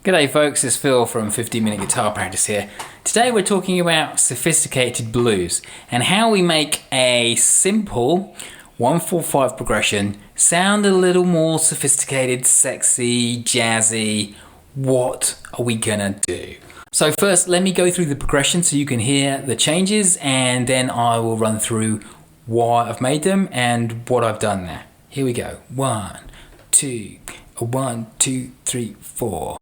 G'day folks, it's Phil from 15 Minute Guitar Practice here. Today we're talking about sophisticated blues and how we make a simple 1-4-5 progression sound a little more sophisticated, sexy, jazzy. What are we gonna do? So first, let me go through the progression so you can hear the changes, and then I will run through why I've made them and what I've done there. Here we go. 1, 2, 1, 2, 3, 4.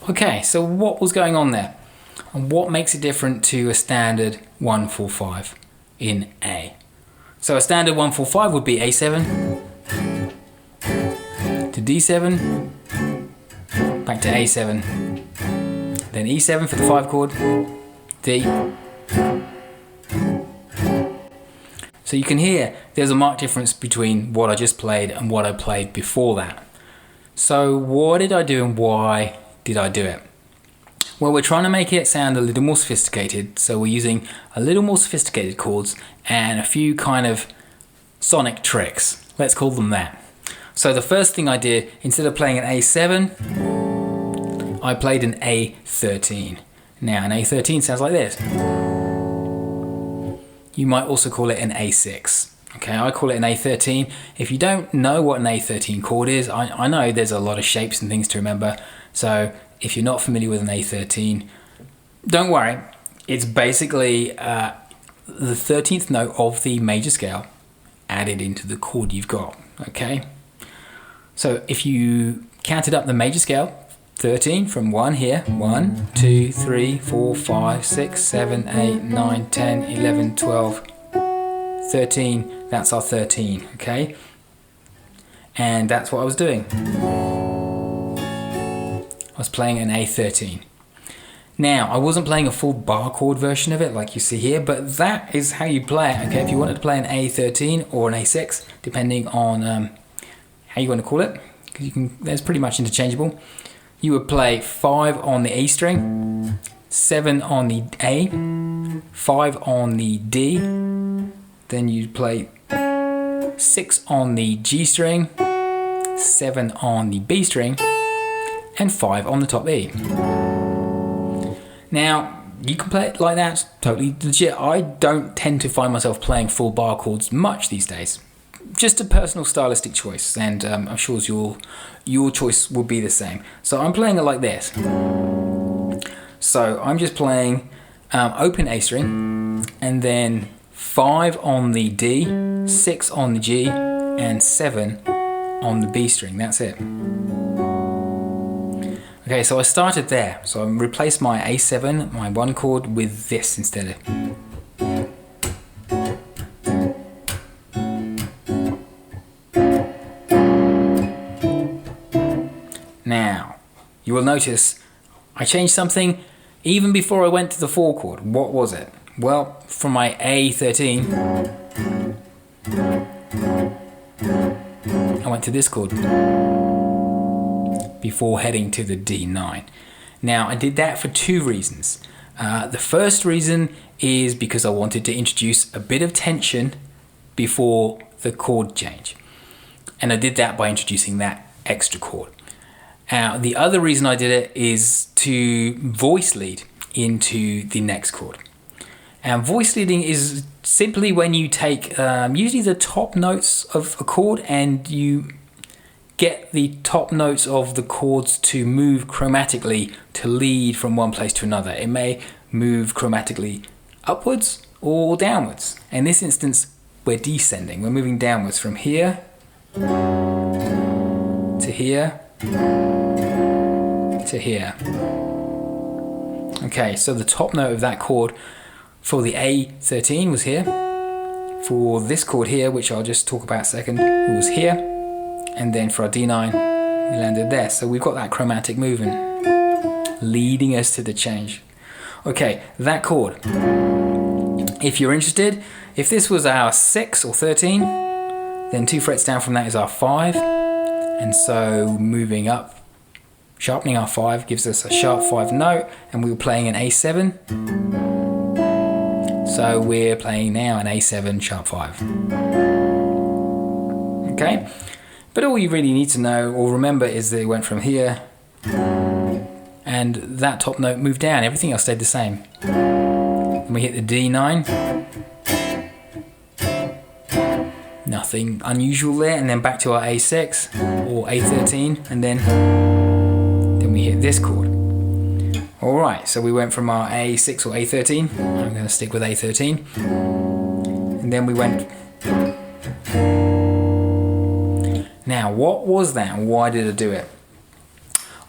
Okay, so what was going on there? And what makes it different to a standard 1-4-5 in A? So a standard 1-4-5 would be A7 to D7, back to A7, then E7 for the 5 chord, D. So you can hear there's a marked difference between what I just played and what I played before that. So what did I do and why did I do it? Well, we're trying to make it sound a little more sophisticated, so we're using a little more sophisticated chords and a few kind of sonic tricks. Let's call them that. So the first thing I did, instead of playing an A7, I played an A13. Now an A13 sounds like this. You might also call it an A6. Okay, I call it an A13. If you don't know what an A13 chord is, I know there's a lot of shapes and things to remember, so if you're not familiar with an A13, don't worry. It's basically the 13th note of the major scale added into the chord you've got, okay? So if you counted up the major scale, 13 from 1 here, 1, 2, 3, 4, 5, 6, 7, 8, 9, 10, 11, 12, 13, that's our 13, okay? And that's what I was doing. I was playing an A13. Now, I wasn't playing a full bar chord version of it like you see here, but that is how you play it, okay? If you wanted to play an A13 or an A6, depending on how you want to call it, because you can, that's pretty much interchangeable. You would play 5 on the A string, 7 on the A, 5 on the D, then you'd play 6 on the G string, 7 on the B string, and 5 on the top E. Now, you can play it like that, totally legit. I don't tend to find myself playing full bar chords much these days. Just a personal stylistic choice, and I'm sure your choice will be the same. So I'm playing it like this. So I'm just playing open A string, and then 5 on the D, 6 on the G, and 7 on the B string. That's it. Okay, so I started there. So I replaced my A7, my 1 chord, with this instead. Now, you will notice I changed something even before I went to the 4 chord. What was it? Well, from my A13, I went to this chord before heading to the D9. Now, I did that for 2 reasons. The first reason is because I wanted to introduce a bit of tension before the chord change. And I did that by introducing that extra chord. The other reason I did it is to voice lead into the next chord. And voice leading is simply when you take usually the top notes of a chord and you get the top notes of the chords to move chromatically to lead from one place to another. It may move chromatically upwards or downwards. In this instance, we're descending. We're moving downwards from here to here to here. Okay, so the top note of that chord for the A13 was here. For this chord here, which I'll just talk about a second, it was here. And then for our D9, we landed there. So we've got that chromatic movement leading us to the change. Okay, that chord. If you're interested, if this was our 6 or 13, then 2 frets down from that is our 5. And so moving up, sharpening our 5 gives us a sharp 5 note, and we were playing an A7. So we're playing now an A7 sharp 5. Okay? But all you really need to know or remember is that it went from here and that top note moved down. Everything else stayed the same. Then we hit the D9. Nothing unusual there. And then back to our A6 or A13. And then we hit this chord. Alright, so we went from our A6 or A13. I'm going to stick with A13. And then we went... Now, what was that and why did I do it?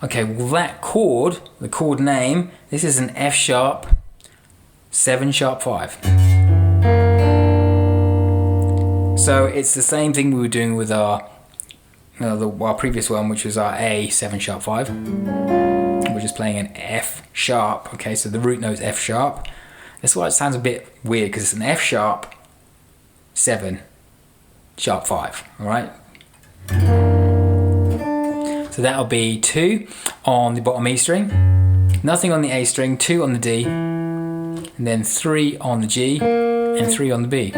Okay, well that chord, the chord name, this is an F sharp 7 sharp 5. So it's the same thing we were doing with our previous one, which was our A7 sharp 5. We're just playing an F sharp, okay, so the root note is F sharp. That's why it sounds a bit weird, because it's an F sharp 7 sharp 5, alright? So that'll be 2 on the bottom E string, nothing on the A string, 2 on the D, and then 3 on the G, and 3 on the B.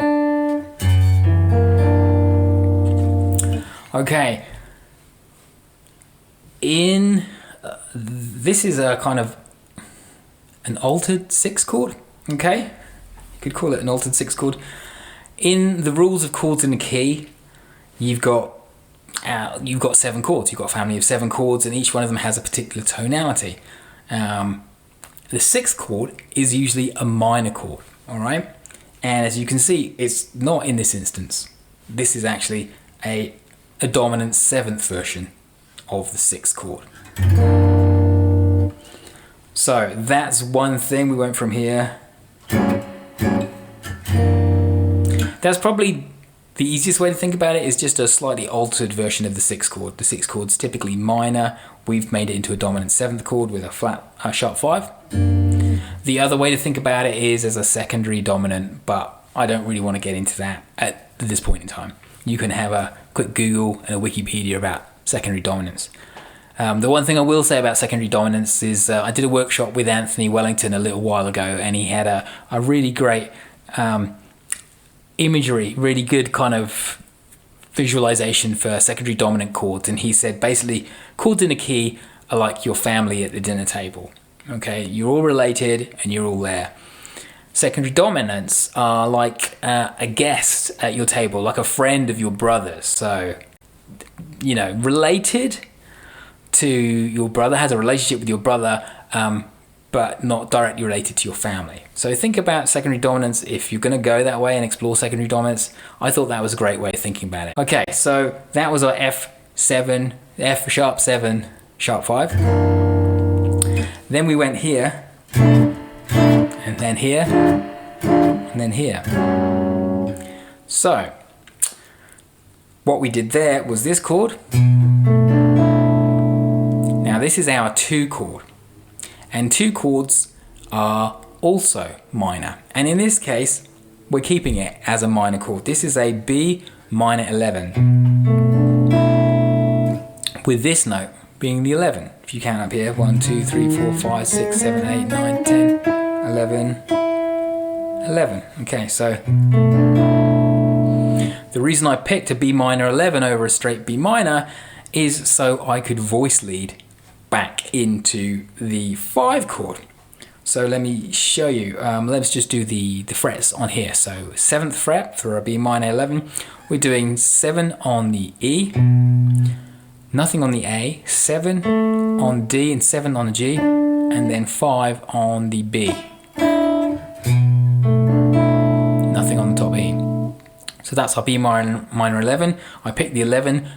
Okay, this is a kind of an altered 6 chord, okay? You could call it an altered 6 chord. In the rules of chords in the key, you've got 7 chords. You've got a family of 7 chords, and each one of them has a particular tonality. The 6th chord is usually a minor chord, all right? And as you can see, it's not in this instance. This is actually a dominant 7th version of the 6th chord. So that's one thing. We went from here. That's probably the easiest way to think about it, is just a slightly altered version of the 6th chord. The 6th chord's typically minor. We've made it into a dominant 7th chord with a flat sharp 5. The other way to think about it is as a secondary dominant, but I don't really want to get into that at this point in time. You can have a quick Google and a Wikipedia about secondary dominance. The one thing I will say about secondary dominance is I did a workshop with Anthony Wellington a little while ago, and he had a really great imagery, really good kind of visualization for secondary dominant chords. And he said basically chords in a key are like your family at the dinner table. Okay, you're all related and you're all there. Secondary dominants are like a guest at your table, like a friend of your brother's. So, you know, related to your brother, has a relationship with your brother, but not directly related to your family. So think about secondary dominance. If you're going to go that way and explore secondary dominance, I thought that was a great way of thinking about it. Okay, so that was our F7, F sharp 7, sharp 5. Then we went here, and then here, and then here. So what we did there was this chord. Now this is our 2 chord, and 2 chords are also minor, and in this case we're keeping it as a minor chord. This is a B minor 11, with this note being the 11. If you count up here, 1, 2, 3, 4, 5, 6, 7, 8, 9, 10, 11, 11. Okay, so the reason I picked a B minor 11 over a straight B minor is so I could voice lead back into the 5 chord. So let me show you. Let's just do the frets on here. So 7th fret for a B minor 11. We're doing 7 on the E, nothing on the A, 7 on D and 7 on the G, and then 5 on the B. Nothing on the top E. So that's our B minor 11. I picked the 11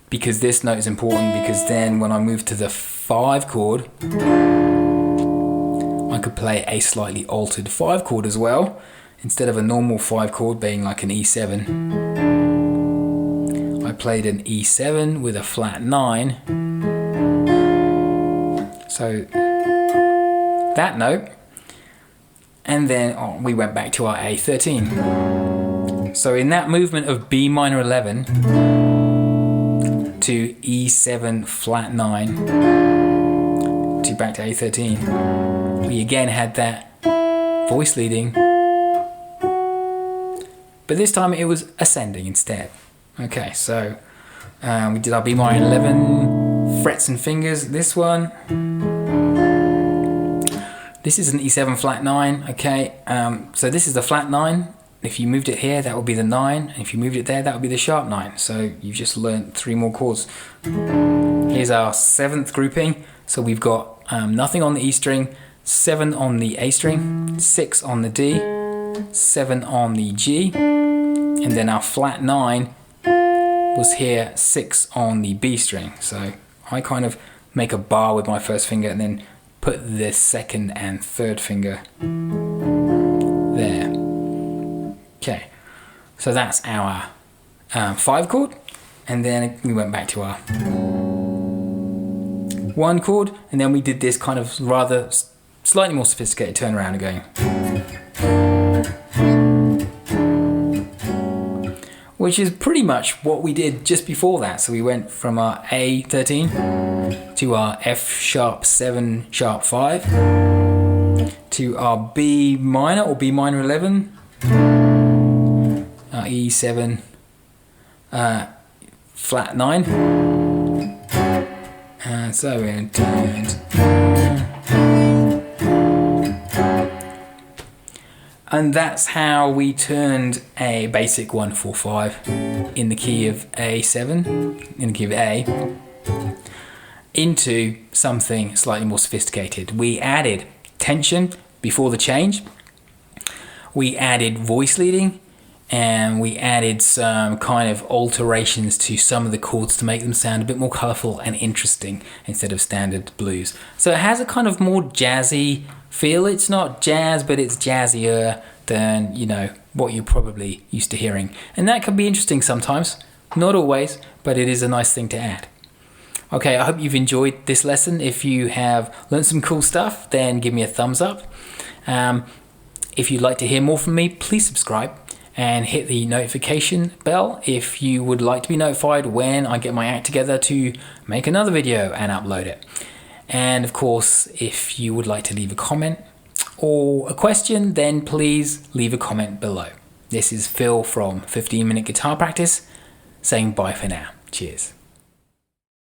because this note is important, because then when I move to the 5 chord, I could play a slightly altered 5 chord as well. Instead of a normal 5 chord being like an E7, I played an E7 with a flat 9. So that note, and then we went back to our A13. So in that movement of B minor 11 to E7 flat 9 to back to A13, we again had that voice leading, but this time it was ascending instead. Okay, so we did our B minor 11 frets and fingers. This one, this is an E7 flat 9. Okay, so this is the flat 9. If you moved it here, that would be the 9. And if you moved it there, that would be the sharp 9. So you've just learned 3 more chords. Here's our 7th grouping. So we've got nothing on the E string, 7 on the A string, 6 on the D, 7 on the G, and then our flat 9 was here, 6 on the B string. So I kind of make a bar with my first finger and then put the 2nd and 3rd finger there. Okay, so that's our 5 chord, and then we went back to our 1 chord, and then we did this kind of rather slightly more sophisticated turnaround again, which is pretty much what we did just before that. So we went from our A13 to our F sharp 7 sharp 5 to our B minor or B minor 11, our E7 flat 9, and so we turned, and that's how we turned a basic 1-4-5 in the key of A7, in the key of A, into something slightly more sophisticated. We added tension before the change, we added voice leading, and we added some kind of alterations to some of the chords to make them sound a bit more colourful and interesting instead of standard blues. So it has a kind of more jazzy feel. It's not jazz, but it's jazzier than, you know, what you're probably used to hearing. And that can be interesting sometimes, not always, but it is a nice thing to add. Okay, I hope you've enjoyed this lesson. If you have learned some cool stuff, then give me a thumbs up. If you'd like to hear more from me, please subscribe and hit the notification bell if you would like to be notified when I get my act together to make another video and upload it. And of course, if you would like to leave a comment or a question, then please leave a comment below. This is Phil from 15 Minute Guitar Practice saying bye for now. Cheers.